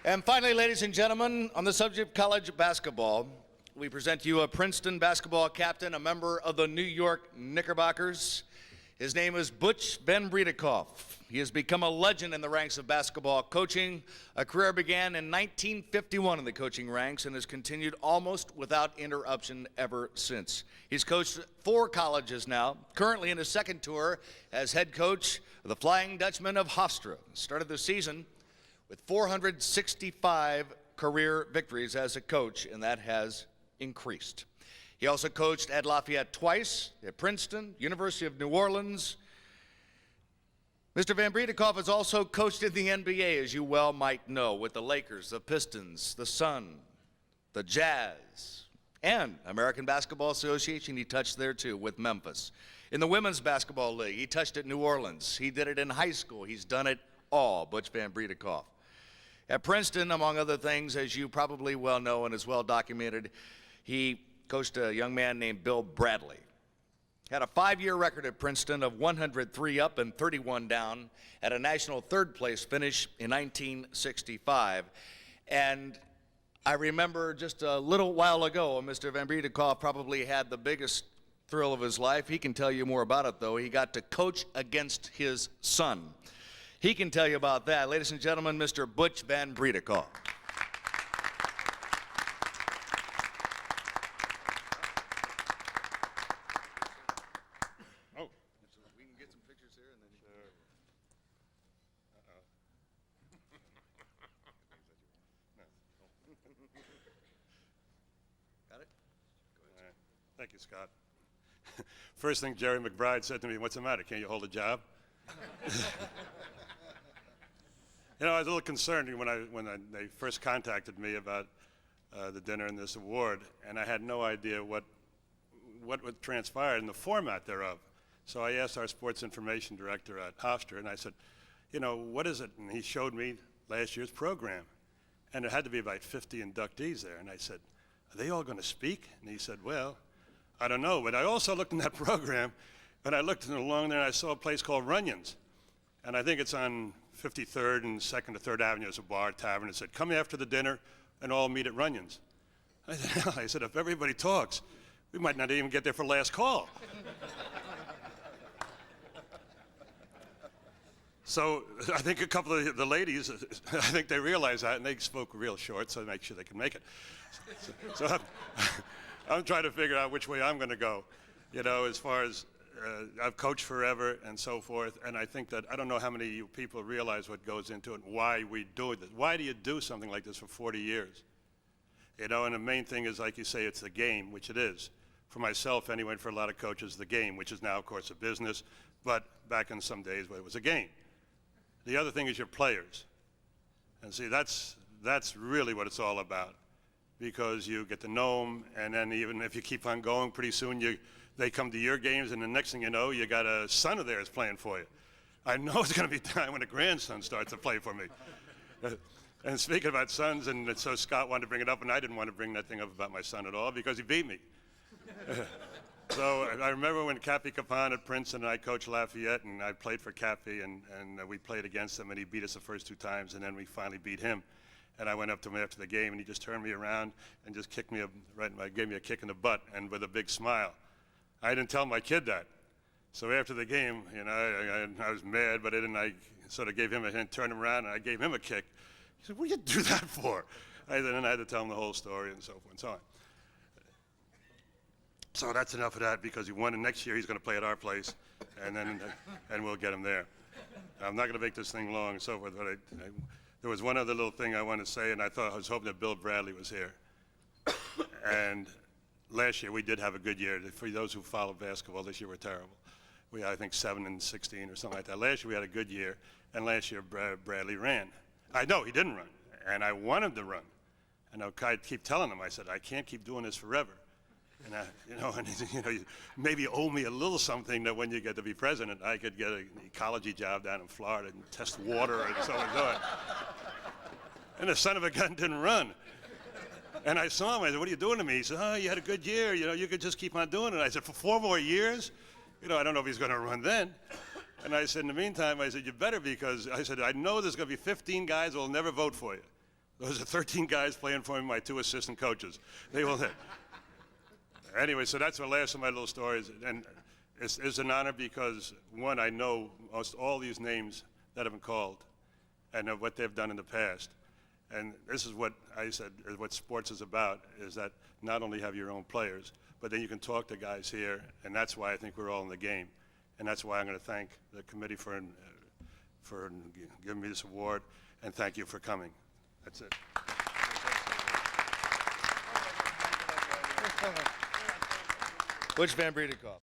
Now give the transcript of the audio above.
And finally, ladies and gentlemen, on the subject of college basketball, we present to you a Princeton basketball captain, a member of the New York Knickerbockers. His name is Butch van Breda Kolff. He has become a legend in the ranks of basketball coaching. A career began in 1951 in the coaching ranks and has continued almost without interruption ever since. He's coached 4 colleges now, currently in his second tour as head coach of the Flying Dutchman of Hofstra. Started the season with 465 career victories as a coach, and that has increased. He also coached at Lafayette twice, at Princeton, University of New Orleans. Mr. van Breda Kolff has also coached in the NBA, as you well might know, with the Lakers, the Pistons, the Sun, the Jazz, and American Basketball Association. He touched there too with Memphis. In the Women's Basketball League, he touched at New Orleans. He did it in high school. He's done it all, Butch van Breda Kolff. At Princeton, among other things, as you probably well know and is well documented, he coached a young man named Bill Bradley. Had a 5-year record at Princeton of 103 up and 31 down at a national third place finish in 1965. And I remember just a little while ago, Mr. van Breda Kolff probably had the biggest thrill of his life. He can tell you more about it, though. He got to coach against his son. He can tell you about that. Ladies and gentlemen, Mr. Butch van Breda Kolff. Oh. We can get some pictures here and then. Sure. Uh-oh. No. Got it? All right. Thank you, Scott. First thing Jerry McBride said to me, "What's the matter? Can't you hold a job?" You know, I was a little concerned when they first contacted me about the dinner and this award, and I had no idea what would transpire in the format thereof. So I asked our sports information director at Hofstra, and I said, you know, what is it? And he showed me last year's program, and there had to be about 50 inductees there. And I said, are they all going to speak? And he said, well, I don't know, but I also looked in that program, and I looked along there, and I saw a place called Runyon's. And I think it's on 53rd and 2nd to 3rd Avenue. It's a bar, tavern. It said, come after the dinner and all meet at Runyon's. I said, if everybody talks, we might not even get there for last call. So I think a couple of the ladies, I think they realized that, and they spoke real short, so to make sure they can make it. So I'm trying to figure out which way I'm going to go, you know, as far as I've coached forever and so forth, and I think that I don't know how many of you people realize what goes into it and why we do this. Why do you do something like this for 40 years? You know, and the main thing is, like you say, it's the game, which it is. For myself, anyway, for a lot of coaches, the game, which is now, of course, a business, but back in some days, it was a game. The other thing is your players. And see, that's really what it's all about, because you get to know them, and then even if you keep on going, pretty soon they come to your games, and the next thing you know, you got a son of theirs playing for you. I know it's going to be time when a grandson starts to play for me. And speaking about sons, and so Scott wanted to bring it up, and I didn't want to bring that thing up about my son at all because he beat me. So I remember when Cappy Capon at Princeton, and I coached Lafayette, and I played for Cappy, and we played against him, and he beat us the first 2 times, and then we finally beat him. And I went up to him after the game, and he just turned me around and just kicked me gave me a kick in the butt, and with a big smile. I didn't tell my kid that. So after the game, you know, I was mad, but I sort of gave him a hint, turned him around, and I gave him a kick. He said, what do you do that for? And I had to tell him the whole story and so forth and so on. So that's enough of that, because he won, and next year he's going to play at our place, and we'll get him there. I'm not going to make this thing long and so forth, but there was one other little thing I want to say, and I was hoping that Bill Bradley was here. And last year we did have a good year. For those who follow basketball, this year we're terrible. We had, I think, 7-16 or something like that. Last year we had a good year, and last year Bradley ran. No, he didn't run, and I want him to run. And I keep telling him, I said, I can't keep doing this forever. And you maybe owe me a little something that when you get to be president, I could get an ecology job down in Florida and test water and so on. And the son of a gun didn't run. And I saw him, I said, what are you doing to me? He said, oh, you had a good year, you know, you could just keep on doing it. I said, for 4 more years? You know, I don't know if he's going to run then. And I said, in the meantime, I said, you better, because I said, I know there's going to be 15 guys who will never vote for you. Those are 13 guys playing for me, my 2 assistant coaches. They will. Anyway, so that's the last of my little stories. And it's an honor because, one, I know most all these names that have been called and of what they've done in the past. And this is what I said, is what sports is about, is that not only have your own players, but then you can talk to guys here, and that's why I think we're all in the game. And that's why I'm going to thank the committee for giving me this award, and thank you for coming. That's it. Butch van Breda Kolff.